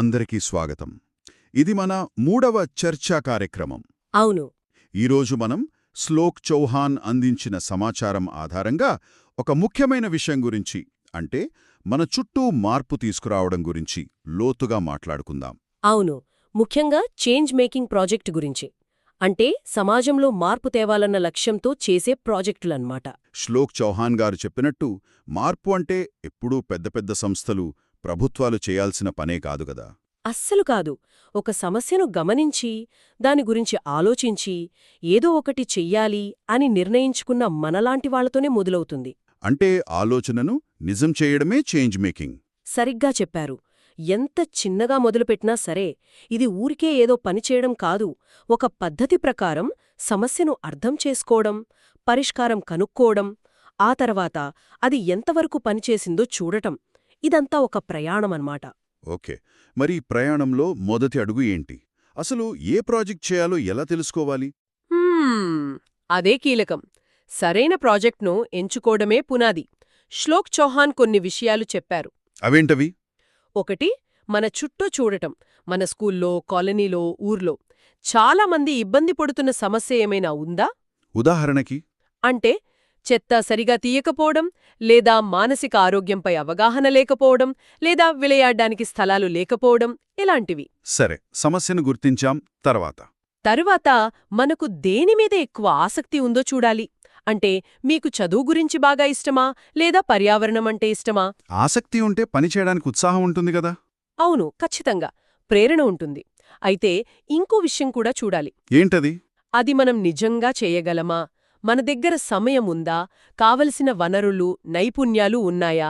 అందరికీ స్వాగతం. ఇది మన 3వ చర్చా కార్యక్రమం. అవును. ఈరోజు మనం శ్లోక్ చౌహాన్ అందించిన సమాచారం ఆధారంగా ఒక ముఖ్యమైన విషయం గురించి, అంటే మన చుట్టూ మార్పు తీసుకురావడం గురించి లోతుగా మాట్లాడుకుందాం. అవును, ముఖ్యంగా చేంజ్ మేకింగ్ ప్రాజెక్ట్ గురించి. అంటే సమాజంలో మార్పు తేవాలన్న లక్ష్యంతో చేసే ప్రాజెక్టులన్నమాట. శ్లోక్ చౌహాన్ గారు చెప్పినట్టు మార్పు అంటే ఎప్పుడూ పెద్ద పెద్ద సంస్థలు, ప్రభుత్వాలు చేయాల్సిన పనే కాదు గదా. అస్సలు కాదు. ఒక సమస్యను గమనించి, దాని గురించి ఆలోచించి, ఏదో ఒకటి చెయ్యాలి అని నిర్ణయించుకున్న మనలాంటి వాళ్లతోనే మొదలవుతుంది. అంటే ఆలోచనను నిజం చేయడమే చేంజ్ మేకింగ్. సరిగ్గా చెప్పారు. ఎంత చిన్నగా మొదలుపెట్టినా సరే, ఇది ఊరికే ఏదో పనిచేయడం కాదు. ఒక పద్ధతి ప్రకారం సమస్యను అర్థం చేసుకోవడం, పరిష్కారం కనుక్కోవడం, ఆ తర్వాత అది ఎంతవరకు పనిచేసిందో చూడటం, ఇదంతా ఒక ప్రయాణమన్నమాట. ఓకే, మరి ఈ ప్రయాణంలో మొదటి అడుగు ఏంటి? అసలు ఏ ప్రాజెక్ట్ చేయాలో ఎలా తెలుసుకోవాలి? అదే కీలకం. సరైన ప్రాజెక్ట్ను ఎంచుకోవడమే పునాది. శ్లోక్ చౌహాన్ కొన్ని విషయాలు చెప్పారు. అవేంటవి? ఒకటి, మన చుట్టూ చూడటం. మన స్కూల్లో, కాలనీలో, ఊర్లో చాలామంది ఇబ్బంది పడుతున్న సమస్య ఏమైనా ఉందా? ఉదాహరణకి అంటే చెత్త సరిగా తీయకపోవడం, లేదా మానసిక ఆరోగ్యంపై అవగాహన లేకపోవడం, లేదా విளைయాడ్డానికి స్థలాలు లేకపోవడం, ఇలాంటివి. సరే, సమస్యను గుర్తించాం. తరువాత మనకు దేనిమీద ఎక్కువ ఆసక్తి ఉందో చూడాలి. అంటే మీకు చదువు గురించి బాగా ఇష్టమా, లేదా పర్యావరణం అంటే ఇష్టమా? ఆసక్తి ఉంటే పనిచేయడానికి ఉత్సాహం ఉంటుంది గదా. అవును, ఖచ్చితంగా ప్రేరణ ఉంటుంది. అయితే ఇంకో విషయం కూడా చూడాలి. ఏంటది? అది మనం నిజంగా చేయగలమా? మన దగ్గర సమయం ఉందా? కావలసిన వనరులు, నైపుణ్యాలు ఉన్నాయా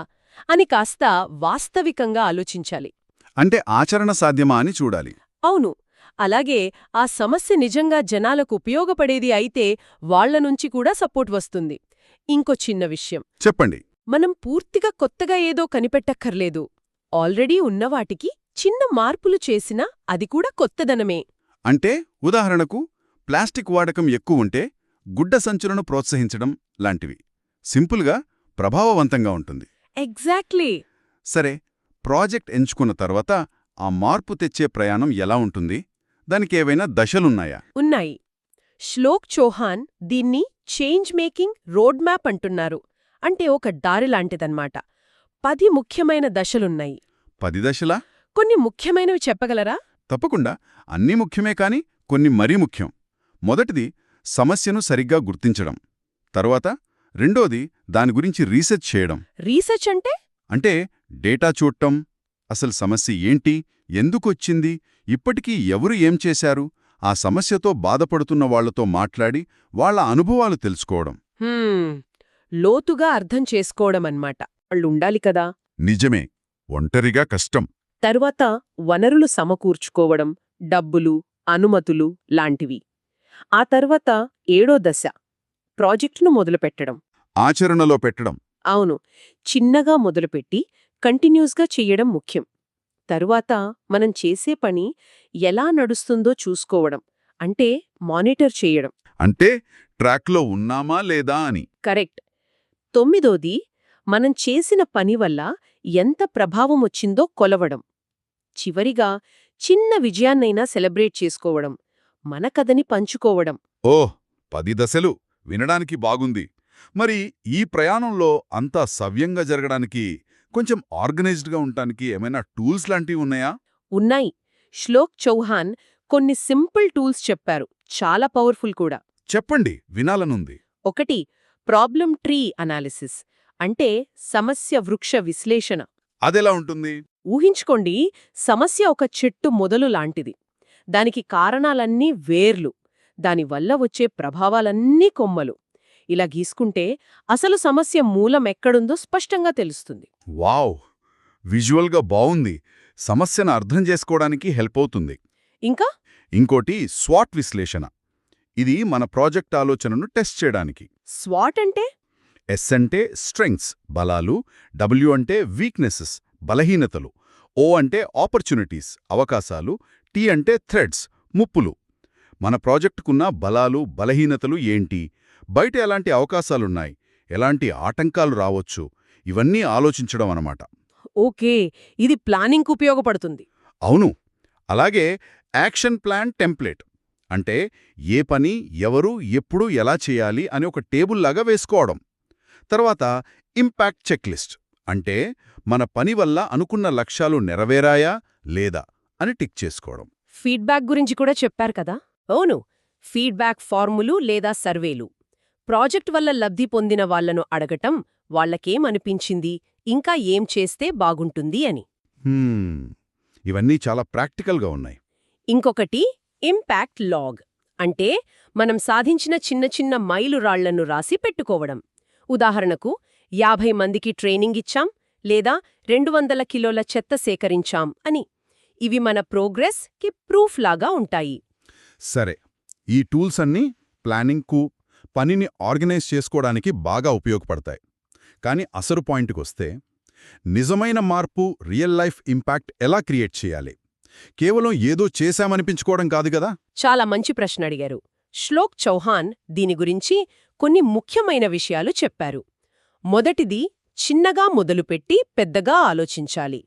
అని కాస్త వాస్తవికంగా ఆలోచించాలి. అంటే ఆచరణ సాధ్యమా అని చూడాలి. అవును. అలాగే ఆ సమస్య నిజంగా జనాలకు ఉపయోగపడేది అయితే వాళ్లనుంచి కూడా సపోర్ట్ వస్తుంది. ఇంకో చిన్న విషయం చెప్పండి. మనం పూర్తిగా కొత్తగా ఏదో కనిపెట్టక్కర్లేదు. ఆల్రెడీ ఉన్నవాటికి చిన్న మార్పులు చేసినా అది కూడా కొత్తదనమే. అంటే ఉదాహరణకు ప్లాస్టిక్ వాడకం ఎక్కువుంటే గుడ్డ సంచులను ప్రోత్సహించడం లాంటివి. సింపుల్గా, ప్రభావవంతంగా ఉంటుంది. ఎగ్జాక్ట్లీ. సరే, ప్రాజెక్ట్ ఎంచుకున్న తర్వాత ఆ మార్పు తెచ్చే ప్రయాణం ఎలా ఉంటుంది? దానికేవైనా దశలున్నాయా? ఉన్నాయి. శ్లోక్ చౌహాన్ దీన్ని చేంజ్ మేకింగ్ రోడ్ మ్యాప్ అంటున్నారు. అంటే ఒక దారిలాంటిదన్నమాట. 10 ముఖ్యమైన దశలున్నాయి. 10 దశలా? కొన్ని ముఖ్యమైనవి చెప్పగలరా? తప్పకుండా. అన్నీ ముఖ్యమే, కాని కొన్ని మరీ ముఖ్యం. మొదటిది సమస్యను సరిగ్గా గుర్తించడం. తరువాత రెండోది దాని గురించి రీసెర్చ్ చేయడం. రీసెర్చ్ అంటే? అంటే డేటా చూడటం, అసలు సమస్య ఏంటి, ఎందుకొచ్చింది, ఇప్పటికీ ఎవరు ఏం చేశారు, ఆ సమస్యతో బాధపడుతున్న వాళ్లతో మాట్లాడి వాళ్ల అనుభవాలు తెలుసుకోవడం. లోతుగా అర్థం చేసుకోవడమన్నమాట. వాళ్ళుండాలి కదా. నిజమే, ఒంటరిగా కష్టం. తరువాత వనరులు సమకూర్చుకోవడం, డబ్బులు, అనుమతులు లాంటివి. ఆ తర్వాత 7వ దశ ప్రాజెక్టును మొదలుపెట్టడం. ఆచరణలో పెట్టడం. అవును, చిన్నగా మొదలుపెట్టి కంటిన్యూస్గా చెయ్యడం ముఖ్యం. తరువాత మనం చేసే పని ఎలా నడుస్తుందో చూసుకోవడం, అంటే మానిటర్ చేయడం. అంటే ట్రాక్లో ఉన్నామా లేదా అని. కరెక్ట్. 9వది మనం చేసిన పని వల్ల ఎంత ప్రభావమొచ్చిందో కొలవడం. చివరిగా చిన్న విజయాన్నైనా సెలబ్రేట్ చేసుకోవడం, మన కథని పంచుకోవడం. ఓహ్, 10 దశలు వినడానికి బాగుంది. మరి ఈ ప్రయాణంలో అంతా సవ్యంగా జరగడానికి, కొంచెం ఆర్గనైజ్డ్గా ఉండటానికి ఏమైనా టూల్స్ లాంటివి ఉన్నాయా? ఉన్నాయి. శ్లోక్ చౌహాన్ కొన్ని సింపుల్ టూల్స్ చెప్పారు, చాలా పవర్ఫుల్ కూడా. చెప్పండి, వినాలనుంది. ఒకటి, ప్రాబ్లం ట్రీ అనాలిసిస్. అంటే సమస్య వృక్ష విశ్లేషణ. అదెలా ఉంటుంది? ఊహించుకోండి, సమస్య ఒక చెట్టు మొదలు లాంటిది. దానికి కారణాలన్నీ వేర్లు, దానివల్ల వచ్చే ప్రభావాలన్నీ కొమ్మలు. ఇలా గీసుకుంటే అసలు సమస్య మూలం ఎక్కడుందో స్పష్టంగా తెలుస్తుంది. వావ్, విజువల్గా బావుంది. సమస్యను అర్థం చేసుకోవడానికి హెల్ప్ అవుతుంది. ఇంకా ఇంకోటి స్వాట్ విశ్లేషణ. ఇది మన ప్రాజెక్ట్ ఆలోచనను టెస్ట్ చేయడానికి. స్వాట్ అంటే? ఎస్ అంటే స్ట్రెంగ్త్స్, బలాలు. డబ్ల్యూ అంటే వీక్నెసెస్, బలహీనతలు. ఓ అంటే ఆపర్చునిటీస్, అవకాశాలు. టీ అంటే థ్రెడ్స్, ముప్పులు. మన ప్రాజెక్టుకున్న బలాలు, బలహీనతలు ఏంటి, బయట ఎలాంటి అవకాశాలున్నాయి, ఎలాంటి ఆటంకాలు రావొచ్చు, ఇవన్నీ ఆలోచించడం అన్నమాట. ఓకే, ఇది ప్లానింగ్కు ఉపయోగపడుతుంది. అవును. అలాగే యాక్షన్ ప్లాన్ టెంప్లేట్ అంటే ఏ పని ఎవరు ఎప్పుడు ఎలా చేయాలి అని ఒక టేబుల్లాగా వేసుకోవడం. తర్వాత ఇంపాక్ట్ చెక్లిస్ట్ అంటే మన పని వల్ల అనుకున్న లక్ష్యాలు నెరవేరాయా లేదా అని టిక్ చేసుకోవడం. ఫీడ్బ్యాక్ గురించి కూడా చెప్పారు కదా. అవును, ఫీడ్బ్యాక్ ఫార్ములు లేదా సర్వేలు. ప్రాజెక్ట్ వల్ల లబ్ధి పొందిన వాళ్లను అడగటం, వాళ్లకేమనిపించింది, ఇంకా ఏం చేస్తే బాగుంటుంది అని. హ్మ్, ఇవన్నీ చాలా ప్రాక్టికల్గా ఉన్నాయి. ఇంకొకటి ఇంపాక్ట్ లాగ్ అంటే మనం సాధించిన చిన్న చిన్న మైలురాళ్లను రాసి పెట్టుకోవడం. ఉదాహరణకు 50 మందికి ట్రైనింగ్ ఇచ్చాం లేదా 200 కిలోల చెత్త సేకరించాం అని. ఇవి మన ప్రోగ్రెస్కి ప్రూఫ్ లాగా ఉంటాయి. సరే, ఈ టూల్స్ అన్నీ ప్లానింగ్కు, పనిని ఆర్గనైజ్ చేసుకోవడానికి బాగా ఉపయోగపడతాయి. కానీ అసలు పాయింట్కొస్తే నిజమైన మార్పు, రియల్ లైఫ్ ఇంపాక్ట్ ఎలా క్రియేట్ చేయాలి? కేవలం ఏదో చేశామనిపించుకోవడం కాదు కదా. చాలా మంచి ప్రశ్న అడిగారు. శ్లోక్ చౌహాన్ దీని గురించి కొన్ని ముఖ్యమైన విషయాలు చెప్పారు. మొదటిది, చిన్నగా మొదలుపెట్టి పెద్దగా ఆలోచించాలి.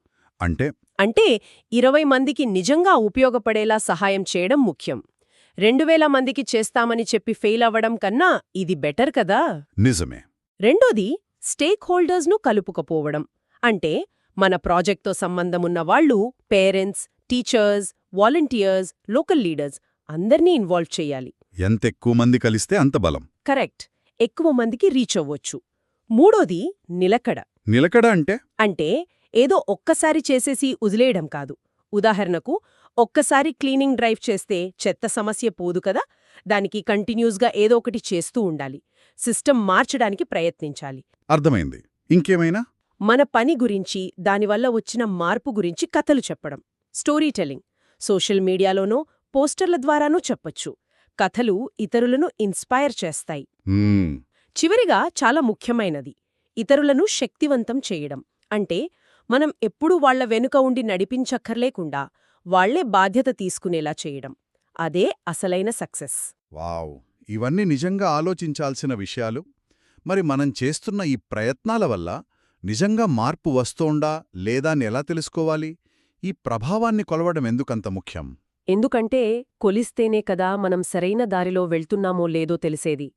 అంటే 20 మందికి నిజంగా ఉపయోగపడేలా సహాయం చేయడం ముఖ్యం. 2000 మందికి చేస్తామని చెప్పి ఫెయిల్ అవ్వడం కన్నా ఇది బెటర్ కదా. నిజమే. రెండోది, స్టేక్ హోల్డర్స్ను కలుపుకపోవడం. అంటే మన ప్రాజెక్ట్తో సంబంధమున్న వాళ్ళు, parents, teachers, volunteers, local leaders అందర్నీ ఇన్వాల్వ్ చెయ్యాలి. ఎంతెక్కువ మంది కలిస్తే అంత బలం. కరెక్ట్, ఎక్కువ మందికి రీచ్ అవ్వొచ్చు. మూడోది, నిలకడ. నిలకడ అంటే ఏదో ఒక్కసారి చేసేసి వదిలేయడం కాదు. ఉదాహరణకు, ఒక్కసారి క్లీనింగ్ డ్రైవ్ చేస్తే చెత్త సమస్య పోదు కదా. దానికి కంటిన్యూస్గా ఏదో ఒకటి చేస్తూ ఉండాలి. సిస్టమ్ మార్చడానికి ప్రయత్నించాలి. అర్థమైంది. ఇంకేమైనా? మన పని గురించి, దానివల్ల వచ్చిన మార్పు గురించి కథలు చెప్పడం. Story telling. సోషల్ మీడియాలోనో పోస్టర్ల ద్వారానూ చెప్పొచ్చు. కథలు ఇతరులను ఇన్స్పైర్ చేస్తాయి. చివరిగా చాలా ముఖ్యమైనది, ఇతరులను శక్తివంతం చేయడం. అంటే మనం ఎప్పుడూ వాళ్ల వెనుక ఉండి నడిపించక్కర్లేకుండా వాళ్లే బాధ్యత తీసుకునేలా చేయడం. అదే అసలైన సక్సెస్. వావ్, ఇవన్నీ నిజంగా ఆలోచించాల్సిన విషయాలు. మరి మనం చేస్తున్న ఈ ప్రయత్నాల వల్ల నిజంగా మార్పు వస్తోందా లేదా అని ఎలా తెలుసుకోవాలి? ఈ ప్రభావాన్ని కొలవడం ఎందుకంత ముఖ్యం? ఎందుకంటే కొలిస్తేనే కదా మనం సరైన దారిలో వెళ్తున్నామో లేదో తెలిసేది.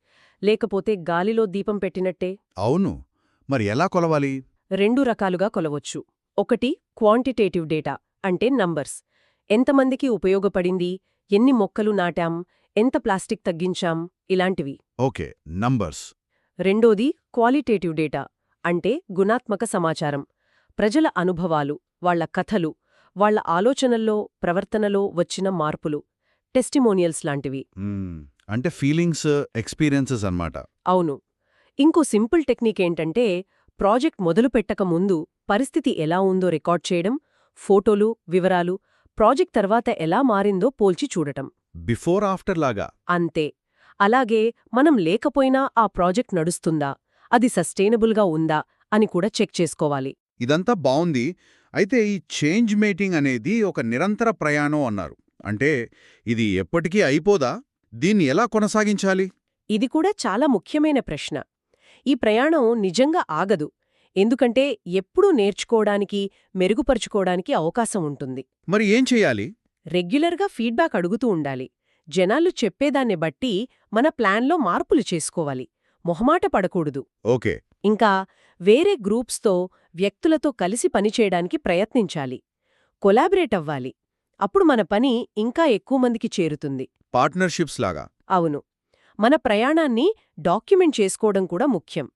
లేకపోతే గాలిలో దీపం పెట్టినట్టే. అవును, మరి ఎలా కొలవాలి? 2 రకాలుగా కొలవొచ్చు. ఒకటి, క్వాంటిటేటివ్ డేటా అంటే నంబర్స్. ఎంతమందికి ఉపయోగపడింది, ఎన్ని మొక్కలు నాటాం, ఎంత ప్లాస్టిక్ తగ్గించాం, ఇలాంటివి. Okay, numbers. రెండోది, క్వాలిటేటివ్ డేటా అంటే గుణాత్మక సమాచారం. ప్రజల అనుభవాలు, వాళ్ల కథలు, వాళ్ల ఆలోచనల్లో, ప్రవర్తనలో వచ్చిన మార్పులు, టెస్టిమోనియల్స్ లాంటివి. అంటే ఫీలింగ్స్, ఎక్స్పీరియన్సెస్ అన్నమాట. అవును. ఇంకో సింపుల్ టెక్నిక్ ఏంటంటే, ప్రాజెక్ట్ మొదలుపెట్టక ముందు పరిస్థితి ఎలా ఉందో రికార్డ్ చేయడం, ఫోటోలు, వివరాలు, ప్రాజెక్ట్ తర్వాత ఎలా మారిందో పోల్చి చూడటం. బిఫోర్ ఆఫ్టర్ లాగా. అంతే. అలాగే మనం లేకపోయినా ఆ ప్రాజెక్ట్ నడుస్తుందా, అది సస్టైనబుల్గా ఉందా అని కూడా చెక్ చేసుకోవాలి. ఇదంతా బావుంది. అయితే ఈ చేంజ్ మేకింగ్ అనేది ఒక నిరంతర ప్రయాణం అన్నారు. అంటే ఇది ఎప్పటికీ అయిపోదా? దీన్ని ఎలా కొనసాగించాలి? ఇది కూడా చాలా ముఖ్యమైన ప్రశ్న. ఈ ప్రయాణం నిజంగా ఆగదు. ఎందుకంటే ఎప్పుడూ నేర్చుకోవడానికి, మెరుగుపరుచుకోవడానికి అవకాశం ఉంటుంది. మరి ఏం చెయ్యాలి? రెగ్యులర్గా ఫీడ్బ్యాక్ అడుగుతూ ఉండాలి. జనాలు చెప్పేదాన్ని బట్టి మన ప్లాన్లో మార్పులు చేసుకోవాలి. మొహమాట పడకూడదు. ఓకే. ఇంకా వేరే గ్రూప్స్తో, వ్యక్తులతో కలిసి పనిచేయడానికి ప్రయత్నించాలి. కొలాబరేట్ అవ్వాలి. అప్పుడు మన పని ఇంకా ఎక్కువ మందికి చేరుతుంది. పార్ట్నర్షిప్స్ లాగా. అవును. మన ప్రయాణాన్ని డాక్యుమెంట్ చేసుకోవడం కూడా ముఖ్యం.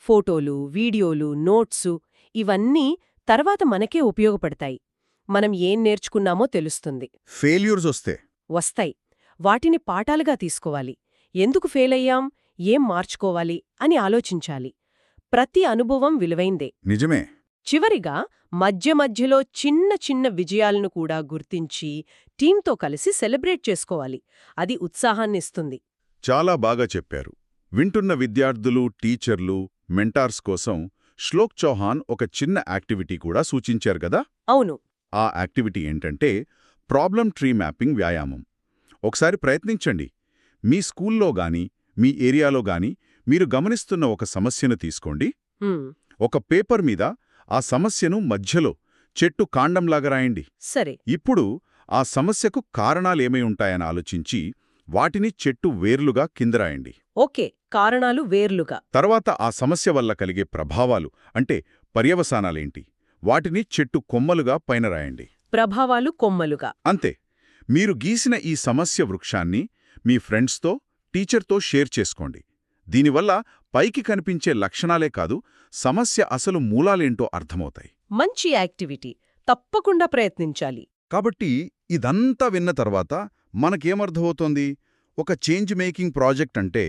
ఫోటోలు, వీడియోలు, నోట్సు ఇవన్నీ తర్వాత మనకే ఉపయోగపడతాయి. మనం ఏం నేర్చుకున్నామో తెలుస్తుంది. ఫెయిల్యూర్స్ వస్తాయి. వాటిని పాఠాలుగా తీసుకోవాలి. ఎందుకు ఫెయిలయ్యాం, ఏం మార్చుకోవాలి అని ఆలోచించాలి. ప్రతి అనుభవం విలువైందే. నిజమే. చివరిగా మధ్య మధ్యలో చిన్న చిన్న విజయాలను కూడా గుర్తించి టీంతో కలిసి సెలబ్రేట్ చేసుకోవాలి. అది ఉత్సాహాన్నిస్తుంది. చాలా బాగా చెప్పారు. వింటున్న విద్యార్థులు, టీచర్లు, మెంటార్స్ కోసం శ్లోక్ చౌహాన్ ఒక చిన్న యాక్టివిటీ కూడా సూచించారు కదా. అవును. ఆ యాక్టివిటీ ఏంటంటే ప్రాబ్లం ట్రీ మ్యాపింగ్ వ్యాయామం. ఒకసారి ప్రయత్నించండి. మీ స్కూల్లో గాని, మీ ఏరియాలో గాని మీరు గమనిస్తున్న ఒక సమస్యను తీసుకోండి. ఒక పేపర్ మీద ఆ సమస్యను మధ్యలో చెట్టు కాండంలాగా రాయండి. సరే. ఇప్పుడు ఆ సమస్యకు కారణాలేమై ఉంటాయని ఆలోచించి వాటిని చెట్టు వేర్లుగా కింద రాయండి. ఓకే, కారణాలు వేర్లుగా. తర్వాత ఆ సమస్య వల్ల కలిగే ప్రభావాలు అంటే పర్యవసానాలేంటి వాటిని చెట్టు కొమ్మలుగా పైన రాయండి. ప్రభావాలు కొమ్మలుగా. అంతే. మీరు గీసిన ఈ సమస్య వృక్షాన్ని మీ ఫ్రెండ్స్తో, టీచర్తో షేర్ చేసుకోండి. దీనివల్ల పైకి కనిపించే లక్షణాలే కాదు, సమస్య అసలు మూలాలేంటో అర్థమవుతాయి. మంచి యాక్టివిటీ. తప్పకుండా ప్రయత్నించాలి. కాబట్టి ఇదంతా విన్న తర్వాత మనకేమర్థమవుతోంది? ఒక చేంజ్ మేకింగ్ ప్రాజెక్ట్ అంటే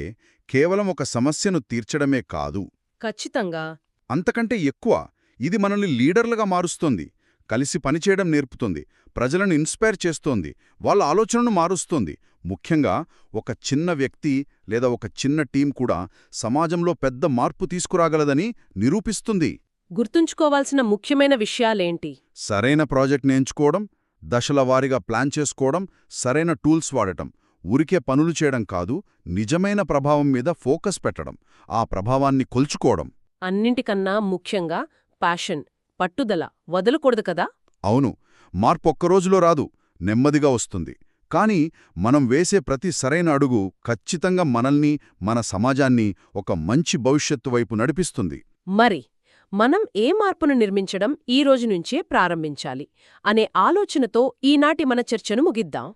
కేవలం ఒక సమస్యను తీర్చడమే కాదు, ఖచ్చితంగా. అంతకంటే ఎక్కువ. ఇది మనల్ని లీడర్లుగా మారుస్తోంది, కలిసి పనిచేయడం నేర్పుతుంది, ప్రజలను ఇన్స్పైర్ చేస్తోంది, వాళ్ళ ఆలోచనను మారుస్తోంది. ముఖ్యంగా ఒక చిన్న వ్యక్తి లేదా ఒక చిన్న టీం కూడా సమాజంలో పెద్ద మార్పు తీసుకురాగలదని నిరూపిస్తుంది. గుర్తుంచుకోవాల్సిన ముఖ్యమైన విషయాలేంటి? సరైన ప్రాజెక్ట్ని ఎంచుకోవడం, దశల వారీగా ప్లాన్ చేసుకోవడం, సరైన టూల్స్ వాడటం, ఊరికే పనులు చేయడం కాదు, నిజమైన ప్రభావం మీద ఫోకస్ పెట్టడం, ఆ ప్రభావాన్ని కొల్చుకోవడం. అన్నింటికన్నా ముఖ్యంగా ప్యాషన్, పట్టుదల వదలకూడదు కదా. అవును, మార్పొక్క రోజులో రాదు, నెమ్మదిగా వస్తుంది. కానీ మనం వేసే ప్రతి సరైన అడుగు ఖచ్చితంగా మనల్ని, మన సమాజాన్ని ఒక మంచి భవిష్యత్తు వైపు నడిపిస్తుంది. మరి మనం ఏ మార్పును నిర్మించడం ఈ రోజు నుంచే ప్రారంభించాలి అనే ఆలోచనతో ఈనాటి మన చర్చను ముగిద్దాం.